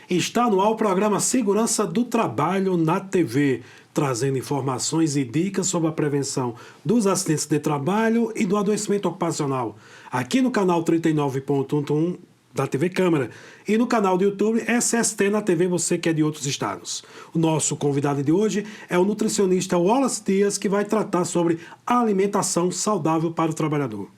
Está no ar o programa Segurança do Trabalho na TV, trazendo informações e dicas sobre a prevenção dos acidentes de trabalho e do adoecimento ocupacional. Aqui no canal 39.11 da TV Câmara e no canal do YouTube SST na TV, você que é de outros estados. O nosso convidado de hoje é o nutricionista Wallace Dias, que vai tratar sobre alimentação saudável para o trabalhador.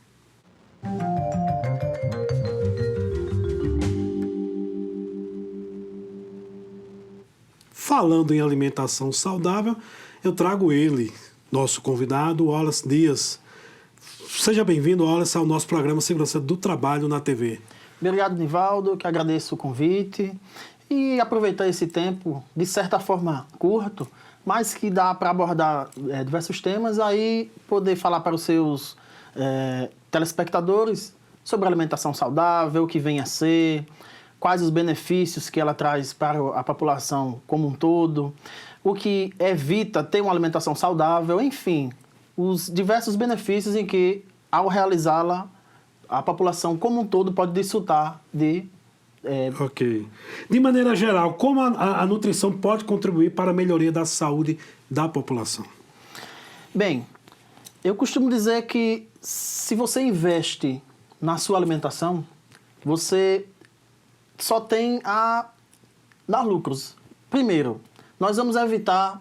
Falando em alimentação saudável, eu trago ele, nosso convidado, Wallace Dias. Seja bem-vindo, Wallace, ao nosso programa Segurança do Trabalho na TV. Obrigado, Nivaldo, que agradeço o convite e aproveitar esse tempo, de certa forma curto, mas que dá para abordar diversos temas, aí poder falar para os seus telespectadores sobre alimentação saudável, o que vem a ser, quais os benefícios que ela traz para a população como um todo, o que evita ter uma alimentação saudável, enfim, os diversos benefícios em que, ao realizá-la, a população como um todo pode desfrutar de... Ok. De maneira geral, como a nutrição pode contribuir para a melhoria da saúde da população? Bem, eu costumo dizer que se você investe na sua alimentação, você só tem a dar lucros. Primeiro, nós vamos evitar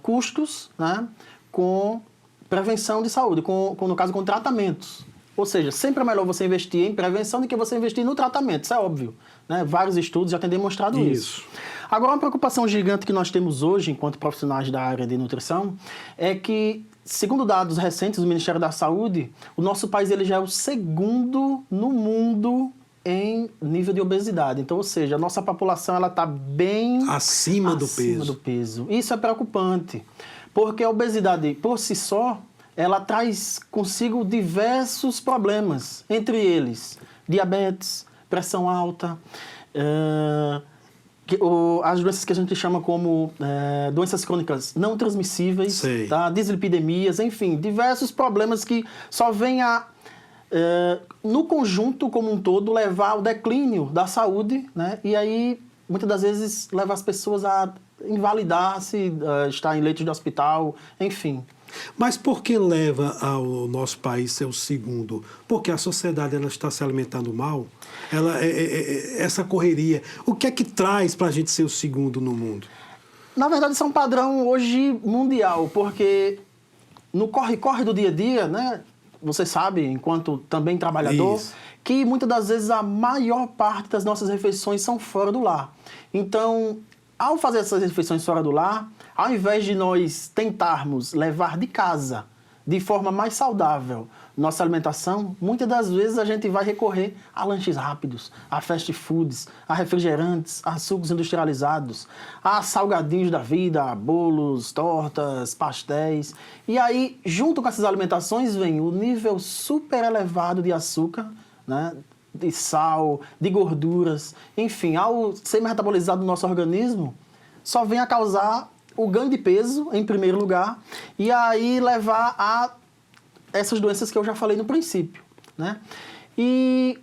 custos, né, com prevenção de saúde, no caso com tratamentos. Ou seja, sempre é melhor você investir em prevenção do que você investir no tratamento, isso é óbvio, né? Vários estudos já têm demonstrado isso. Agora, uma preocupação gigante que nós temos hoje, enquanto profissionais da área de nutrição, é que, segundo dados recentes do Ministério da Saúde, o nosso país ele já é o segundo no mundo em nível de obesidade. Então, ou seja, a nossa população está bem acima do peso. Isso é preocupante, porque a obesidade, por si só, ela traz consigo diversos problemas, entre eles diabetes, pressão alta, as doenças que a gente chama como doenças crônicas não transmissíveis, tá? Dislipidemias, enfim, diversos problemas que só vêm no conjunto como um todo, levar ao declínio da saúde, né? E aí, muitas das vezes, leva as pessoas a invalidar-se, estar em leitos de hospital, enfim. Mas por que leva ao nosso país ser o segundo? Porque a sociedade ela está se alimentando mal? Essa correria, o que é que traz para a gente ser o segundo no mundo? Na verdade, isso é um padrão hoje mundial, porque no corre-corre do dia a dia, né, você sabe, enquanto também trabalhador, que muitas das vezes a maior parte das nossas refeições são fora do lar. Então, ao fazer essas refeições fora do lar, ao invés de nós tentarmos levar de casa de forma mais saudável nossa alimentação, muitas das vezes a gente vai recorrer a lanches rápidos, a fast foods, a refrigerantes, a sucos industrializados, a salgadinhos da vida, a bolos, tortas, pastéis. E aí, junto com essas alimentações, vem o nível super elevado de açúcar, né, de sal, de gorduras, enfim, ao ser metabolizado no nosso organismo, só vem a causar o ganho de peso, em primeiro lugar, e aí levar a essas doenças que eu já falei no princípio, né? E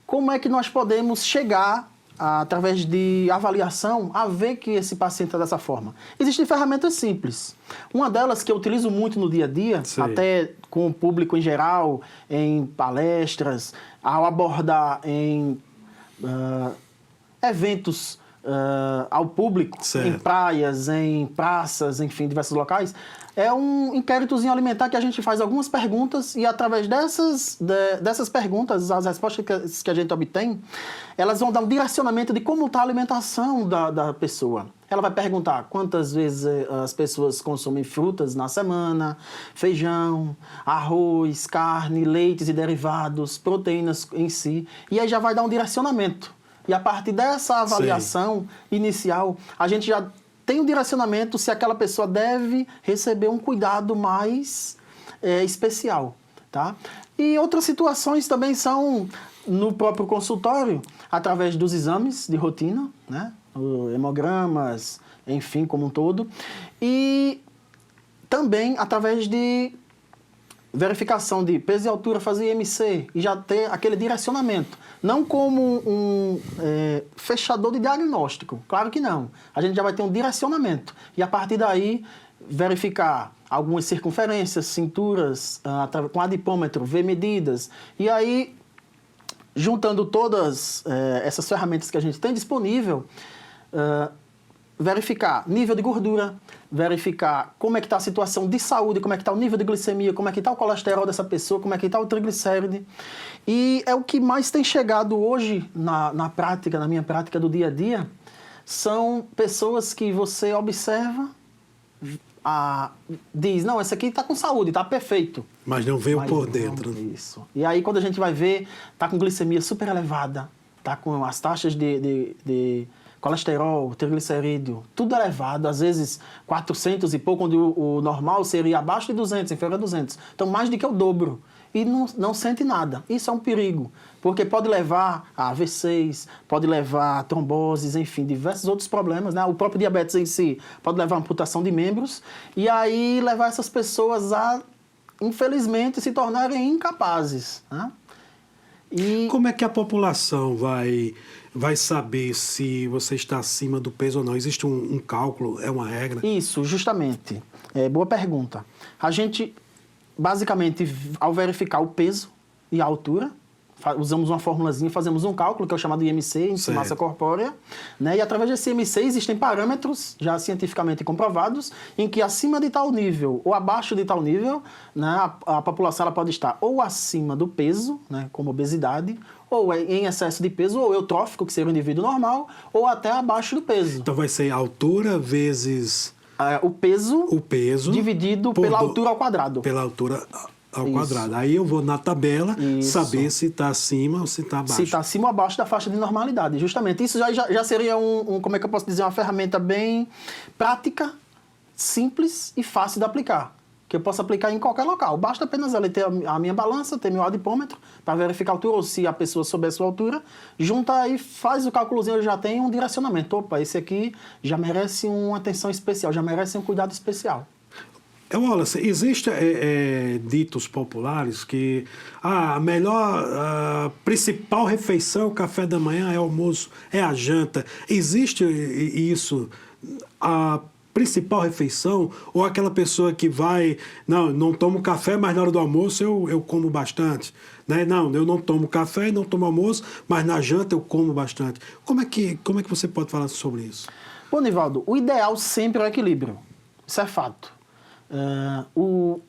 como é que nós podemos chegar, através de avaliação, a ver que esse paciente está dessa forma? Existem ferramentas simples. Uma delas que eu utilizo muito no dia a dia, até com o público em geral, em palestras, ao abordar em eventos ao público, em praias, em praças, enfim, diversos locais, é um inquéritozinho alimentar que a gente faz algumas perguntas e através dessas perguntas, as respostas que a gente obtém, elas vão dar um direcionamento de como está a alimentação da pessoa. Ela vai perguntar quantas vezes as pessoas consomem frutas na semana, feijão, arroz, carne, leites e derivados, proteínas em si, e aí já vai dar um direcionamento. E a partir dessa avaliação inicial, a gente já tem um direcionamento se aquela pessoa deve receber um cuidado mais especial, tá? E outras situações também são no próprio consultório, através dos exames de rotina, né? Hemogramas, enfim, como um todo. E também através de verificação de peso e altura, fazer IMC e já ter aquele direcionamento. Não como um fechador de diagnóstico, claro que não. A gente já vai ter um direcionamento e a partir daí verificar algumas circunferências, cinturas, com adipômetro, ver medidas e aí juntando todas essas ferramentas que a gente tem disponível, verificar nível de gordura, verificar como é que está a situação de saúde, como é que está o nível de glicemia, como é que está o colesterol dessa pessoa, como é que está o triglicéride. E é o que mais tem chegado hoje na prática, na minha prática do dia a dia, são pessoas que você observa, diz, não, esse aqui está com saúde, está perfeito. Mas não veio por dentro. Isso. E aí quando a gente vai ver, está com glicemia super elevada, está com as taxas de colesterol, triglicerídeo, tudo elevado, às vezes 400 e pouco, onde o normal seria abaixo de 200, inferior a 200. Então, mais do que o dobro. E não sente nada. Isso é um perigo, porque pode levar a AVCs, pode levar a tromboses, enfim, diversos outros problemas, né? O próprio diabetes em si pode levar a amputação de membros e aí levar essas pessoas a, infelizmente, se tornarem incapazes, né? E como é que a população vai saber se você está acima do peso ou não? Existe um cálculo, é uma regra? Isso, justamente. Boa pergunta. A gente, basicamente, ao verificar o peso e a altura, usamos uma formulazinha, fazemos um cálculo, que é o chamado IMC, Índice de Massa Corpórea, né? E através desse IMC existem parâmetros já cientificamente comprovados em que acima de tal nível ou abaixo de tal nível, né, a população ela pode estar ou acima do peso, né, como obesidade, ou em excesso de peso, ou eutrófico, que seria o indivíduo normal, ou até abaixo do peso. Então vai ser altura vezes... O peso dividido pela altura ao quadrado. Pela altura ao quadrado. Aí eu vou na tabela saber se está acima ou se está abaixo. Se está acima ou abaixo da faixa de normalidade, justamente. Isso já seria como é que eu posso dizer, uma ferramenta bem prática, simples e fácil de aplicar. Que eu posso aplicar em qualquer local. Basta apenas ela ter a minha balança, ter meu adipômetro, para verificar a altura, ou se a pessoa souber a sua altura, junta e faz o cálculozinho, eu já tenho um direcionamento. Opa, esse aqui já merece uma atenção especial, já merece um cuidado especial. Wallace, existem ditos populares que a principal refeição é o café da manhã, é o almoço, é a janta. Existe isso, a principal refeição, ou aquela pessoa que vai, não tomo café, mas na hora do almoço eu como bastante. Né? Não, eu não tomo café e não tomo almoço, mas na janta eu como bastante. Como é que você pode falar sobre isso? Bom, Nivaldo, o ideal sempre é o equilíbrio. Isso é fato.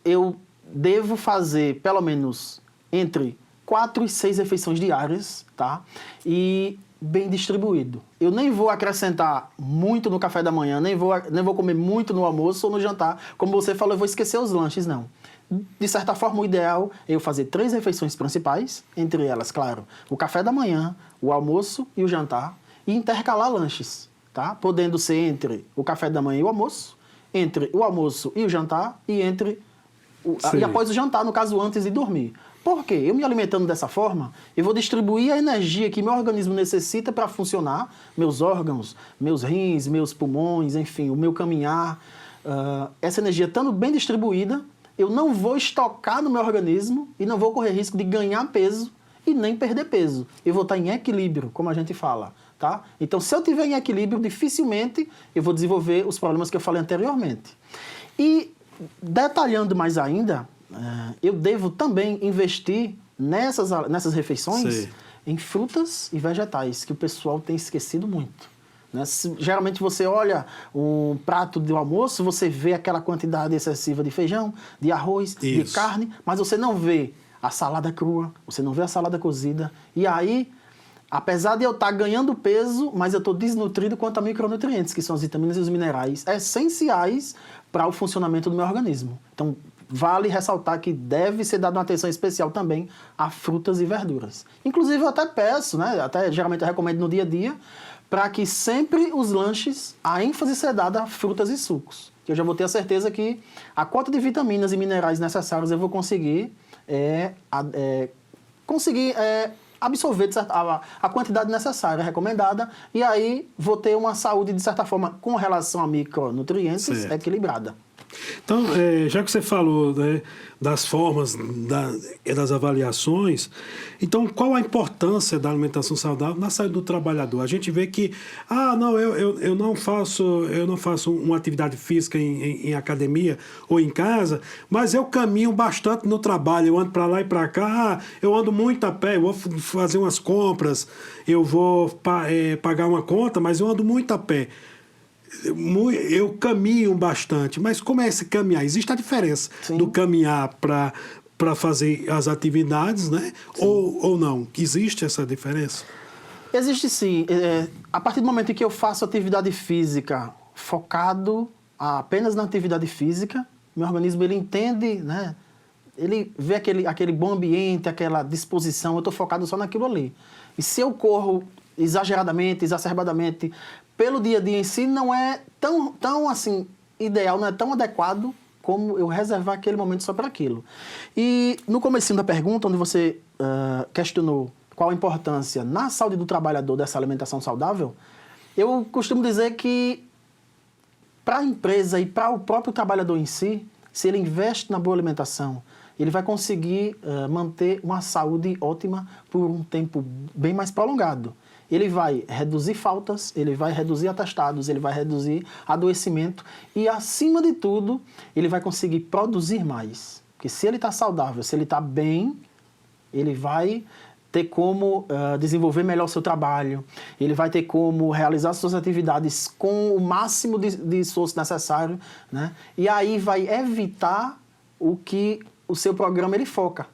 Eu devo fazer pelo menos entre 4 e 6 refeições diárias, tá? E bem distribuído. Eu nem vou acrescentar muito no café da manhã, nem vou comer muito no almoço ou no jantar. Como você falou, eu vou esquecer os lanches, não. De certa forma, o ideal é eu fazer 3 refeições principais, entre elas, claro, o café da manhã, o almoço e o jantar, e intercalar lanches, tá? Podendo ser entre o café da manhã e o almoço, entre o almoço e o jantar e e após o jantar, no caso, antes de dormir. Por quê? Eu me alimentando dessa forma, eu vou distribuir a energia que meu organismo necessita para funcionar, meus órgãos, meus rins, meus pulmões, enfim, o meu caminhar. Essa energia estando bem distribuída, eu não vou estocar no meu organismo e não vou correr risco de ganhar peso e nem perder peso. Eu vou estar em equilíbrio, como a gente fala. Tá? Então, se eu estiver em equilíbrio, dificilmente eu vou desenvolver os problemas que eu falei anteriormente. E, detalhando mais ainda, eu devo também investir nessas refeições em frutas e vegetais, que o pessoal tem esquecido muito. Né? Geralmente você olha um prato do almoço, você vê aquela quantidade excessiva de feijão, de arroz, de carne, mas você não vê a salada crua, você não vê a salada cozida. E aí, apesar de eu estar ganhando peso, mas eu estou desnutrido quanto a micronutrientes, que são as vitaminas e os minerais essenciais para o funcionamento do meu organismo. Então, vale ressaltar que deve ser dada uma atenção especial também a frutas e verduras. Inclusive, eu até peço, né? Geralmente eu recomendo no dia a dia, para que sempre os lanches, a ênfase seja dada a frutas e sucos. Que eu já vou ter a certeza que a cota de vitaminas e minerais necessários eu vou conseguir absorver a quantidade necessária, recomendada, e aí vou ter uma saúde, de certa forma, com relação a micronutrientes, equilibrada. Então, já que você falou, né, das formas das avaliações, então qual a importância da alimentação saudável na saúde do trabalhador? A gente vê que, não, eu não faço uma atividade física em academia ou em casa, mas eu caminho bastante no trabalho, eu ando para lá e para cá, eu ando muito a pé, eu vou fazer umas compras, eu vou pagar uma conta, mas eu ando muito a pé. Eu caminho bastante, mas como é esse caminhar? Existe a diferença do caminhar para fazer as atividades, né? Ou não? Existe essa diferença? Existe sim. A partir do momento em que eu faço atividade física focado apenas na atividade física, meu organismo ele entende, né? Ele vê aquele bom ambiente, aquela disposição, eu estou focado só naquilo ali. E se eu corro exageradamente, exacerbadamente, pelo dia a dia em si, não é tão assim, ideal, não é tão adequado como eu reservar aquele momento só para aquilo. E no comecinho da pergunta, onde você questionou qual a importância na saúde do trabalhador dessa alimentação saudável, eu costumo dizer que para a empresa e para o próprio trabalhador em si, se ele investe na boa alimentação, ele vai conseguir manter uma saúde ótima por um tempo bem mais prolongado. Ele vai reduzir faltas, ele vai reduzir atestados, ele vai reduzir adoecimento e, acima de tudo, ele vai conseguir produzir mais. Porque se ele está saudável, se ele está bem, ele vai ter como desenvolver melhor o seu trabalho, ele vai ter como realizar suas atividades com o máximo de esforço necessário, né? E aí vai evitar o que o seu programa ele foca.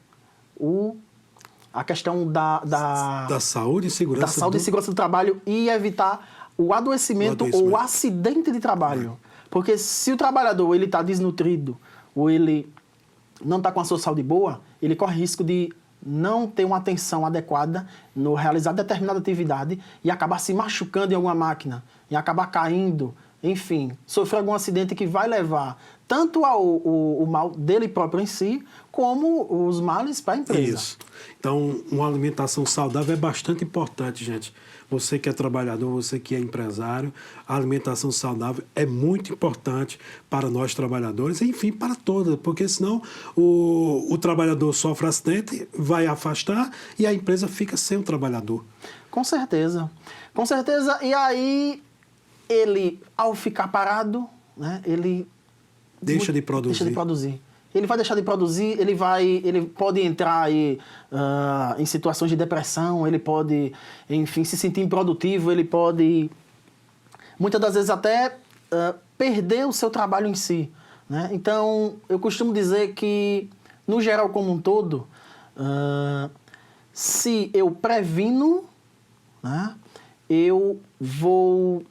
A questão da saúde e segurança. Da saúde e segurança do trabalho e evitar o adoecimento ou o acidente de trabalho. Porque se o trabalhador ele está desnutrido ou ele não está com a sua saúde boa, ele corre risco de não ter uma atenção adequada no realizar determinada atividade e acabar se machucando em alguma máquina, e acabar caindo, enfim, sofrer algum acidente que vai levar tanto o mal dele próprio em si, como os males para a empresa. Isso. Então, uma alimentação saudável é bastante importante, gente. Você que é trabalhador, você que é empresário, a alimentação saudável é muito importante para nós trabalhadores, enfim, para todos, porque senão o trabalhador sofre acidente, vai afastar e a empresa fica sem o trabalhador. Com certeza. Com certeza. E aí, ele, ao ficar parado, né, ele deixa de produzir. Ele vai deixar de produzir, ele pode entrar aí, em situações de depressão, ele pode, enfim, se sentir improdutivo, ele pode, muitas das vezes, até perder o seu trabalho em si, né? Então, eu costumo dizer que, no geral como um todo, se eu previno, né, eu vou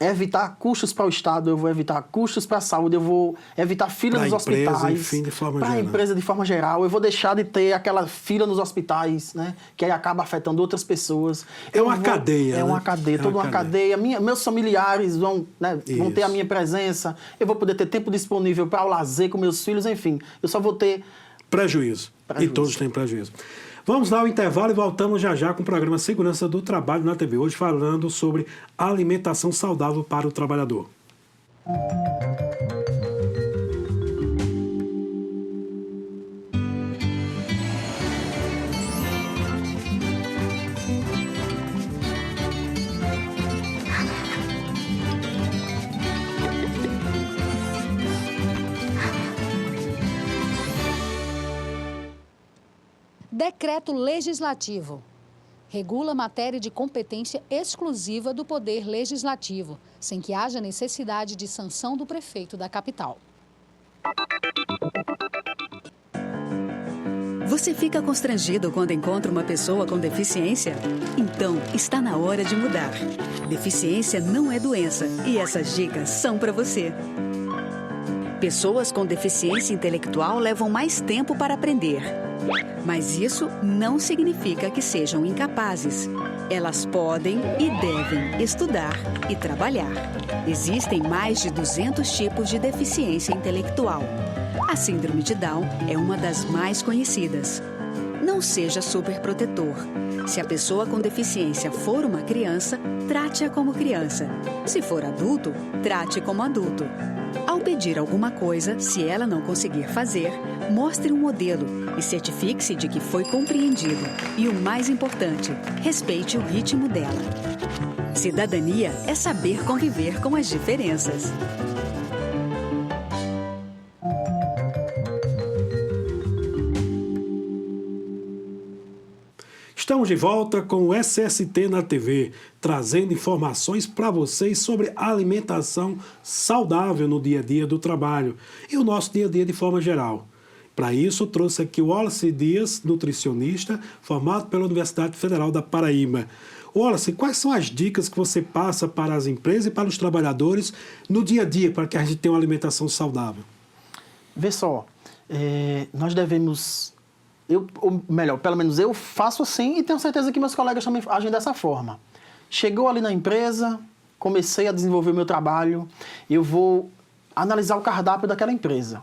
evitar custos para o Estado, eu vou evitar custos para a saúde, eu vou evitar fila nos hospitais. Para a empresa de forma geral, eu vou deixar de ter aquela fila nos hospitais, né, que aí acaba afetando outras pessoas. É uma cadeia. É uma cadeia, toda uma cadeia. Meus familiares vão ter a minha presença, eu vou poder ter tempo disponível para o lazer com meus filhos, enfim. Eu só vou ter prejuízo. E todos têm prejuízo. Vamos dar o intervalo e voltamos já com o programa Segurança do Trabalho na TV. Hoje falando sobre alimentação saudável para o trabalhador. Decreto Legislativo. Regula matéria de competência exclusiva do Poder Legislativo, sem que haja necessidade de sanção do prefeito da capital. Você fica constrangido quando encontra uma pessoa com deficiência? Então, está na hora de mudar. Deficiência não é doença e essas dicas são para você. Pessoas com deficiência intelectual levam mais tempo para aprender. Mas isso não significa que sejam incapazes. Elas podem e devem estudar e trabalhar. Existem mais de 200 tipos de deficiência intelectual. A síndrome de Down é uma das mais conhecidas. Não seja superprotetor. Se a pessoa com deficiência for uma criança, trate-a como criança. Se for adulto, trate como adulto. Ao pedir alguma coisa, se ela não conseguir fazer, mostre um modelo e certifique-se de que foi compreendido. E o mais importante, respeite o ritmo dela. Cidadania é saber conviver com as diferenças. Estamos de volta com o SST na TV, trazendo informações para vocês sobre alimentação saudável no dia a dia do trabalho e o nosso dia a dia de forma geral. Para isso, trouxe aqui o Wallace Dias, nutricionista, formado pela Universidade Federal da Paraíba. Wallace, quais são as dicas que você passa para as empresas e para os trabalhadores no dia a dia para que a gente tenha uma alimentação saudável? Vê só, nós devemos... ou melhor, pelo menos eu faço assim e tenho certeza que meus colegas também agem dessa forma. Chegou ali na empresa, comecei a desenvolver o meu trabalho, eu vou analisar o cardápio daquela empresa.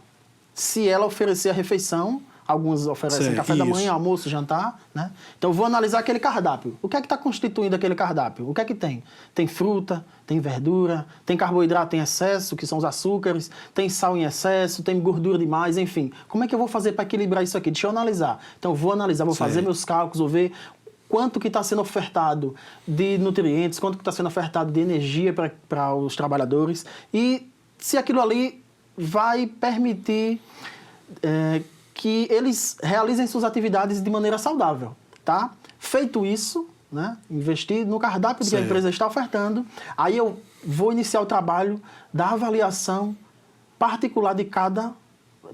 Se ela oferecer a refeição, alguns oferecem café da manhã, almoço, jantar, né? Então eu vou analisar aquele cardápio. O que é que está constituindo aquele cardápio? O que é que tem? Tem fruta, tem verdura, tem carboidrato em excesso, que são os açúcares, tem sal em excesso, tem gordura demais, enfim. Como é que eu vou fazer para equilibrar isso aqui? Deixa eu analisar. Então eu vou analisar, vou fazer meus cálculos, vou ver quanto que está sendo ofertado de nutrientes, quanto que está sendo ofertado de energia para os trabalhadores e se aquilo ali vai permitir que eles realizem suas atividades de maneira saudável, tá? Feito isso, né, investir no cardápio que a empresa está ofertando, aí eu vou iniciar o trabalho da avaliação particular de cada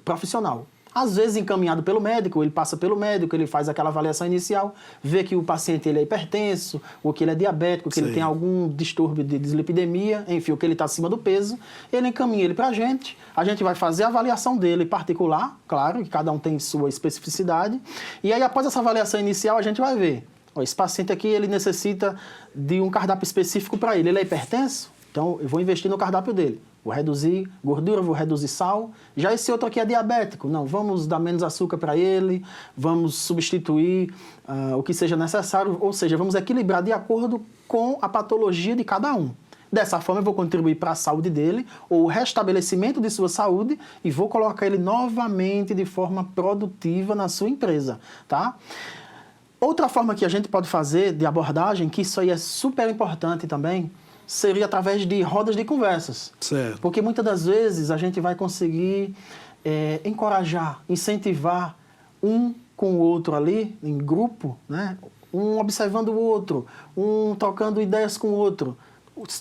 profissional. Às vezes encaminhado pelo médico, ele passa pelo médico, ele faz aquela avaliação inicial, vê que o paciente ele é hipertenso, ou que ele é diabético, que ele tem algum distúrbio de dislipidemia, enfim, ou que ele está acima do peso, ele encaminha ele para a gente vai fazer a avaliação dele particular, claro, que cada um tem sua especificidade, e aí após essa avaliação inicial a gente vai ver, esse paciente aqui ele necessita de um cardápio específico para ele é hipertenso? Então eu vou investir no cardápio dele. Vou reduzir gordura, vou reduzir sal. Já esse outro aqui é diabético. Não, vamos dar menos açúcar para ele, vamos substituir o que seja necessário, ou seja, vamos equilibrar de acordo com a patologia de cada um. Dessa forma eu vou contribuir para a saúde dele, ou o restabelecimento de sua saúde, e vou colocar ele novamente de forma produtiva na sua empresa, tá? Outra forma que a gente pode fazer de abordagem, que isso aí é super importante também, seria através de rodas de conversas. Certo. Porque muitas das vezes a gente vai conseguir encorajar, incentivar um com o outro ali, em grupo, né? Um observando o outro, um trocando ideias com o outro.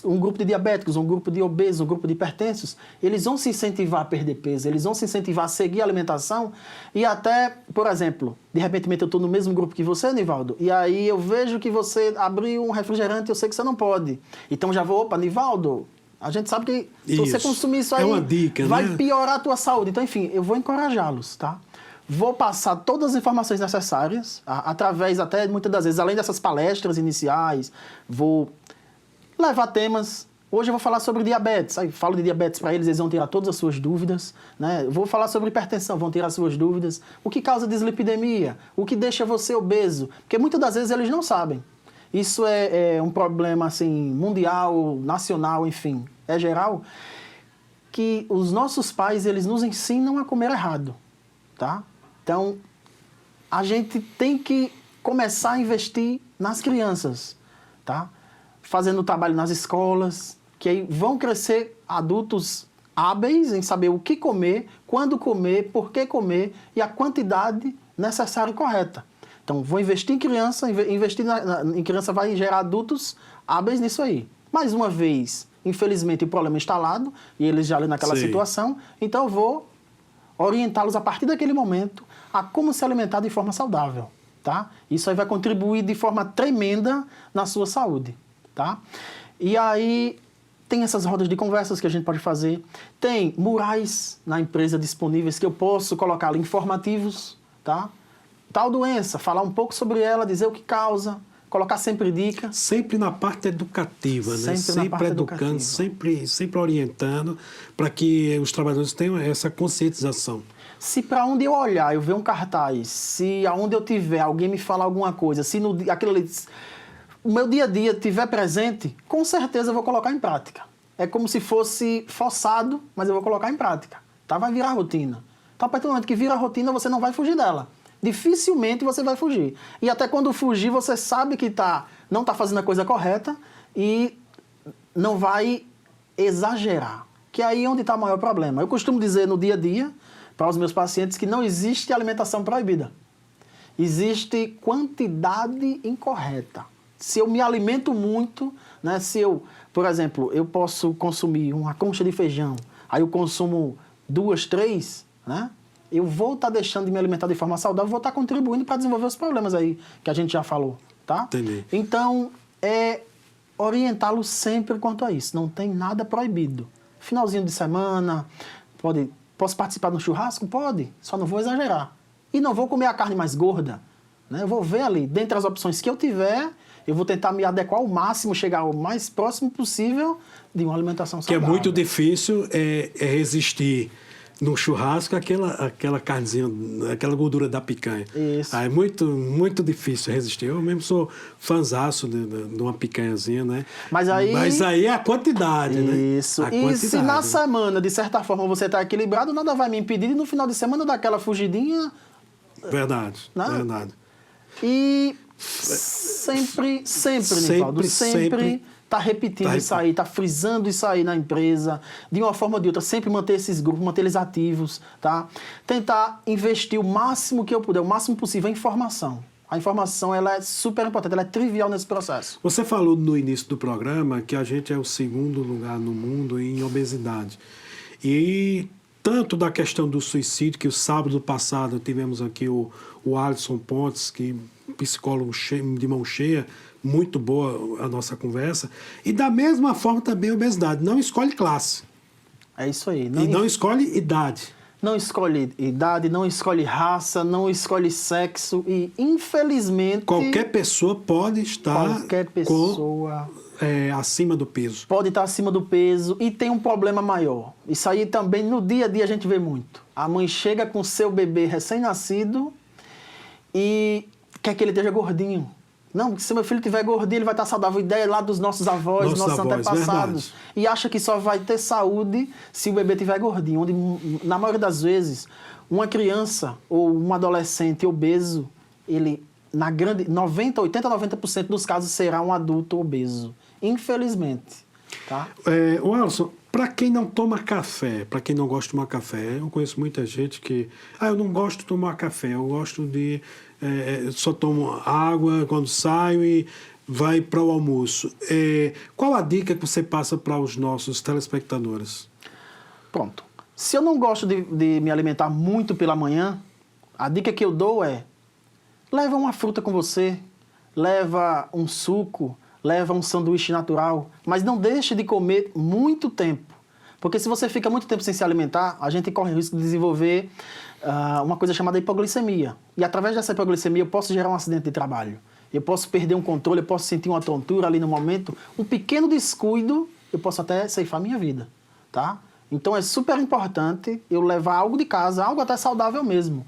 Um grupo de diabéticos, um grupo de obesos, um grupo de hipertensos, eles vão se incentivar a perder peso, eles vão se incentivar a seguir a alimentação e até, por exemplo, de repente eu estou no mesmo grupo que você, Nivaldo, e aí eu vejo que você abriu um refrigerante e eu sei que você não pode. Então já vou, opa, Nivaldo, a gente sabe que se você consumir isso aí, é uma dica, vai né? piorar a tua saúde. Então, enfim, eu vou encorajá-los, tá? Vou passar todas as informações necessárias, através até, muitas das vezes, além dessas palestras iniciais, vou levar temas. Hoje eu vou falar sobre diabetes. Aí falo de diabetes para eles, eles vão tirar todas as suas dúvidas, né? Eu vou falar sobre hipertensão, vão tirar as suas dúvidas. O que causa dislipidemia? O que deixa você obeso? Porque muitas das vezes eles não sabem. Isso é um problema assim, mundial, nacional, enfim, é geral, que os nossos pais eles nos ensinam a comer errado, tá? Então, a gente tem que começar a investir nas crianças, tá? Fazendo trabalho nas escolas, que aí vão crescer adultos hábeis em saber o que comer, quando comer, por que comer e a quantidade necessária e correta. Então, vou investir em criança, investir em criança vai gerar adultos hábeis nisso aí. Mais uma vez, infelizmente, o problema é instalado e eles já ali naquela situação, então eu vou orientá-los a partir daquele momento a como se alimentar de forma saudável, tá? Isso aí vai contribuir de forma tremenda na sua saúde. Tá? E aí tem essas rodas de conversas que a gente pode fazer, tem murais na empresa disponíveis que eu posso colocar ali informativos, tá? Tal doença, falar um pouco sobre ela, dizer o que causa, colocar sempre dica. Sempre na parte educativa, né? Sempre educando, sempre orientando para que os trabalhadores tenham essa conscientização. Se para onde eu olhar eu ver um cartaz, se aonde eu tiver alguém me falar alguma coisa, se aquilo ali, o meu dia a dia estiver presente, com certeza eu vou colocar em prática. é como se fosse forçado, mas eu vou colocar em prática. Tá? Vai virar rotina. Então, a partir do momento que vira rotina, você não vai fugir dela. Dificilmente você vai fugir. E até quando fugir, você sabe que não está fazendo a coisa correta e não vai exagerar. Que é aí onde está o maior problema. Eu costumo dizer no dia a dia para os meus pacientes que não existe alimentação proibida. Existe quantidade incorreta. Se eu me alimento muito, né, por exemplo, eu posso consumir uma concha de feijão, aí eu consumo 2, 3, né? Eu vou estar deixando de me alimentar de forma saudável, vou estar contribuindo para desenvolver os problemas aí que a gente já falou, tá? Entendi. Então, orientá-lo sempre quanto a isso. Não tem nada proibido. Finalzinho de semana, posso participar de um churrasco? Pode, só não vou exagerar. E não vou comer a carne mais gorda, né? Eu vou ver ali, dentre as opções que eu tiver, eu vou tentar me adequar ao máximo, chegar ao mais próximo possível de uma alimentação saudável. Que é muito difícil resistir no churrasco aquela carnezinha, aquela gordura da picanha. Isso. É muito, muito difícil resistir. Eu mesmo sou fãzaço de uma picanhazinha, né? Mas aí é a quantidade, né? Isso. A E quantidade, se na né? semana, de certa forma, você está equilibrado, nada vai me impedir de no final de semana dar aquela fugidinha. Verdade, Né? verdade. E sempre, Nivaldo, sempre tá repetindo isso aí, tá frisando isso aí na empresa, de uma forma ou de outra, sempre manter esses grupos, manter eles ativos, tá? Tentar investir o máximo que eu puder, o máximo possível em informação. A informação, ela é super importante, ela é trivial nesse processo. Você falou no início do programa que a gente é o segundo lugar no mundo em obesidade. E tanto da questão do suicídio, que o sábado passado tivemos aqui o Alisson Pontes, que psicólogo de mão cheia, muito boa a nossa conversa. E da mesma forma também a obesidade. Não escolhe classe. É isso aí. Não escolhe idade. Não escolhe idade, não escolhe raça, não escolhe sexo e, infelizmente... Qualquer pessoa pode estar acima do peso. Pode estar acima do peso e tem um problema maior. Isso aí também no dia a dia a gente vê muito. A mãe chega com seu bebê recém-nascido e quer que ele esteja gordinho. Não, porque se meu filho estiver gordinho, ele vai estar saudável. Ideia lá dos nossos avós, nossos antepassados. Verdade. E acha que só vai ter saúde se o bebê estiver gordinho. Onde, na maioria das vezes, uma criança ou um adolescente obeso, ele, 90% dos casos, será um adulto obeso. Infelizmente. Tá? O Alisson, para quem não toma café, para quem não gosta de tomar café, eu conheço muita gente que... eu não gosto de tomar café, eu gosto de... só tomo água quando saio e vai para o almoço. Qual a dica que você passa para os nossos telespectadores? Pronto. Se eu não gosto de me alimentar muito pela manhã, a dica que eu dou é: leva uma fruta com você, leva um suco, leva um sanduíche natural, mas não deixe de comer muito tempo. Porque se você fica muito tempo sem se alimentar, a gente corre o risco de desenvolver uma coisa chamada hipoglicemia. E através dessa hipoglicemia eu posso gerar um acidente de trabalho. Eu posso perder um controle, eu posso sentir uma tontura ali no momento. Um pequeno descuido, eu posso até ceifar minha vida. Tá? Então é super importante eu levar algo de casa, algo até saudável mesmo.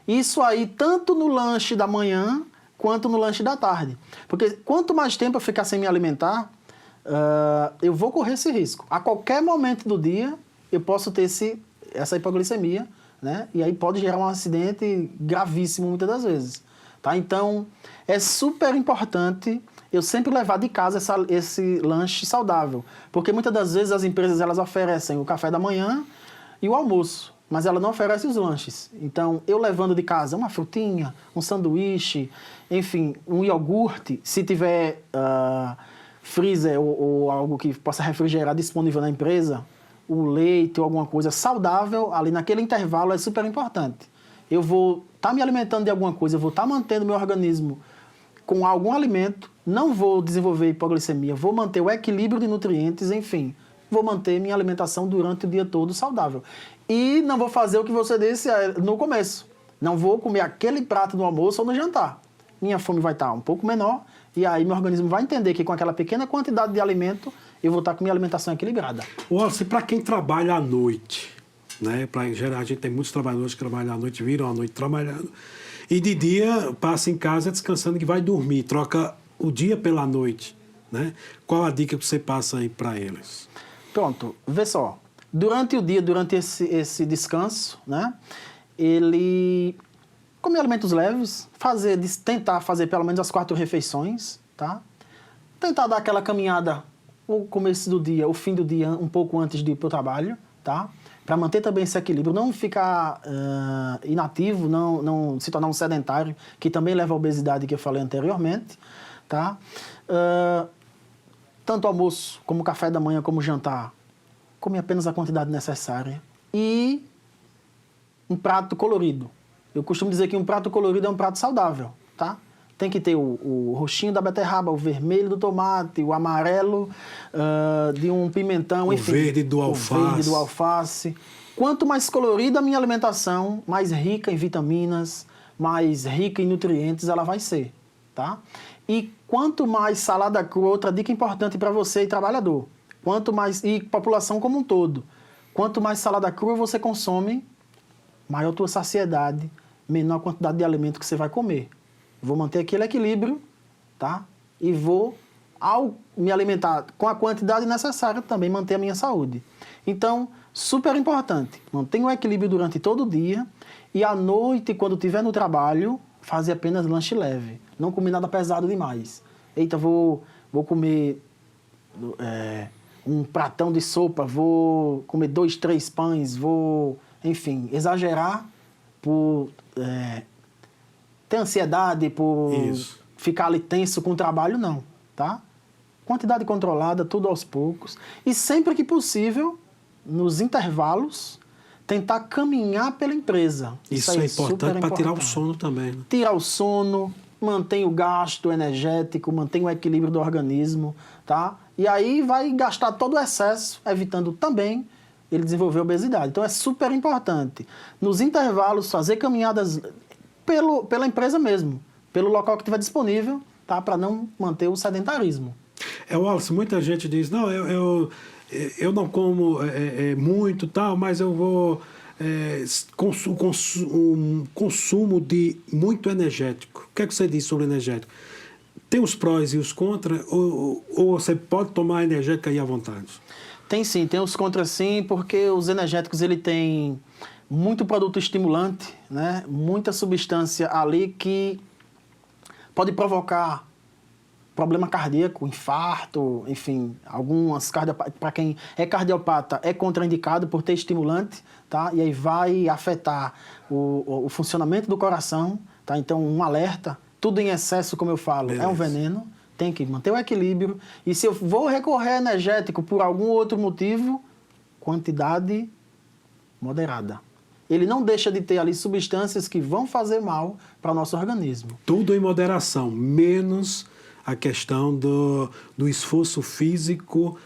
Isso aí tanto no lanche da manhã quanto no lanche da tarde. Porque quanto mais tempo eu ficar sem me alimentar, eu vou correr esse risco. A qualquer momento do dia, eu posso ter essa hipoglicemia, né? E aí pode gerar um acidente gravíssimo muitas das vezes. Tá? Então, é super importante eu sempre levar de casa esse lanche saudável. Porque muitas das vezes as empresas elas oferecem o café da manhã e o almoço, mas ela não oferece os lanches. Então, eu levando de casa uma frutinha, um sanduíche, enfim, um iogurte, se tiver freezer ou algo que possa refrigerar disponível na empresa, o leite ou alguma coisa saudável, ali naquele intervalo é super importante. Eu vou estar me alimentando de alguma coisa, eu vou estar mantendo meu organismo com algum alimento, não vou desenvolver hipoglicemia, vou manter o equilíbrio de nutrientes, enfim, vou manter minha alimentação durante o dia todo saudável. E não vou fazer o que você disse no começo. Não vou comer aquele prato no almoço ou no jantar. Minha fome vai estar um pouco menor e aí meu organismo vai entender que com aquela pequena quantidade de alimento eu vou estar com minha alimentação equilibrada. Se para quem trabalha à noite, né? Em geral, a gente tem muitos trabalhadores que trabalham à noite, viram à noite trabalhando, e de dia passa em casa descansando que vai dormir, troca o dia pela noite, né? Qual a dica que você passa aí para eles? Pronto, vê só. Durante o dia, durante esse descanso, né? Ele comer alimentos leves, tentar fazer pelo menos as 4 refeições, tá? Tentar dar aquela caminhada o começo do dia, o fim do dia, um pouco antes de ir para o trabalho, tá? Para manter também esse equilíbrio, não ficar inativo, não se tornar um sedentário, que também leva à obesidade que eu falei anteriormente, tá? Tanto almoço, como café da manhã, como jantar, come apenas a quantidade necessária. E um prato colorido. Eu costumo dizer que um prato colorido é um prato saudável, tá? Tem que ter o roxinho da beterraba, o vermelho do tomate, o amarelo de um pimentão, enfim. O verde do alface. O verde do alface. Quanto mais colorida a minha alimentação, mais rica em vitaminas, mais rica em nutrientes ela vai ser, tá? E quanto mais salada crua, outra dica importante para você e trabalhador, e população como um todo, quanto mais salada crua você consome, maior a tua saciedade, menor a quantidade de alimento que você vai comer. Vou manter aquele equilíbrio, tá? E vou, ao me alimentar com a quantidade necessária, também manter a minha saúde. Então, super importante, mantenha o equilíbrio durante todo o dia e à noite, quando estiver no trabalho, fazer apenas lanche leve. Não comer nada pesado demais. Eita, vou comer um pratão de sopa, vou comer 2, 3 pães, enfim, exagerar por ter ansiedade, por ficar ali tenso com o trabalho, não, tá? Quantidade controlada, tudo aos poucos. E sempre que possível, nos intervalos, tentar caminhar pela empresa. Isso é importante para tirar o sono também. Né? Tirar o sono, mantém o gasto energético, mantém o equilíbrio do organismo, tá? E aí vai gastar todo o excesso, evitando também ele desenvolver obesidade. Então é super importante. Nos intervalos, fazer caminhadas pela empresa mesmo, pelo local que estiver disponível, tá? Para não manter o sedentarismo. Wallace, muita gente diz, não, eu não como muito tal, mas eu vou consumo de muito energético. O que é que você diz sobre energético? Tem os prós e os contras, ou você pode tomar energética aí à vontade? Tem sim, tem os contras sim, porque os energéticos ele tem muito produto estimulante, né? Muita substância ali que pode provocar problema cardíaco, infarto, enfim, para quem é cardiopata é contraindicado por ter estimulante, tá? E aí vai afetar o funcionamento do coração, tá? Então um alerta, tudo em excesso, como eu falo, é um veneno, tem que manter o equilíbrio. E se eu vou recorrer a energético por algum outro motivo, quantidade moderada. Ele não deixa de ter ali substâncias que vão fazer mal para o nosso organismo. Tudo em moderação, menos a questão do esforço físico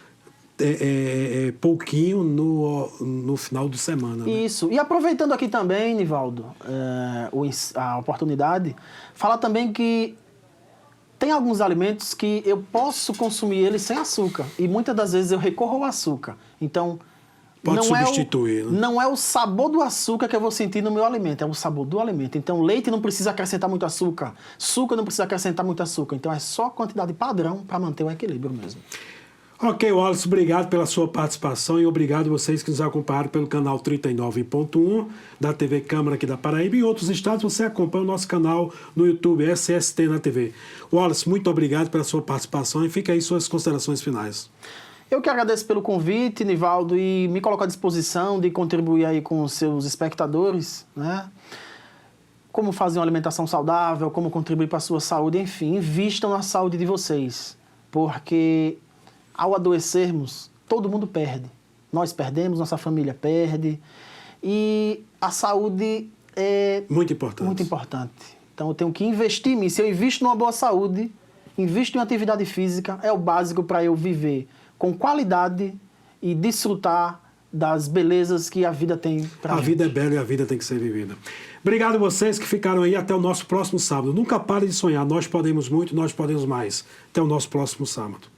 pouquinho no final de semana. Né? Isso. E aproveitando aqui também, Nivaldo, a oportunidade, falar também que tem alguns alimentos que eu posso consumir eles sem açúcar. E muitas das vezes eu recorro ao açúcar. Então, pode substituir. Não é o sabor do açúcar que eu vou sentir no meu alimento, é o sabor do alimento. Então, leite não precisa acrescentar muito açúcar, açúcar não precisa acrescentar muito açúcar. Então, é só quantidade padrão para manter o equilíbrio mesmo. Ok, Wallace, obrigado pela sua participação e obrigado a vocês que nos acompanharam pelo canal 39.1 da TV Câmara aqui da Paraíba e em outros estados você acompanha o nosso canal no YouTube, SST na TV. Wallace, muito obrigado pela sua participação e fica aí suas considerações finais. Eu que agradeço pelo convite, Nivaldo, e me coloco à disposição de contribuir aí com os seus espectadores, né? Como fazer uma alimentação saudável, como contribuir para a sua saúde, enfim, invistam na saúde de vocês, porque ao adoecermos, todo mundo perde. Nós perdemos, nossa família perde, e a saúde é muito importante. Então eu tenho que investir em mim. Se eu invisto numa boa saúde, invisto em atividade física, é o básico para eu viver com qualidade e desfrutar das belezas que a vida tem para gente. A vida é bela e a vida tem que ser vivida. Obrigado a vocês que ficaram aí até o nosso próximo sábado. Nunca pare de sonhar. Nós podemos muito, nós podemos mais. Até o nosso próximo sábado.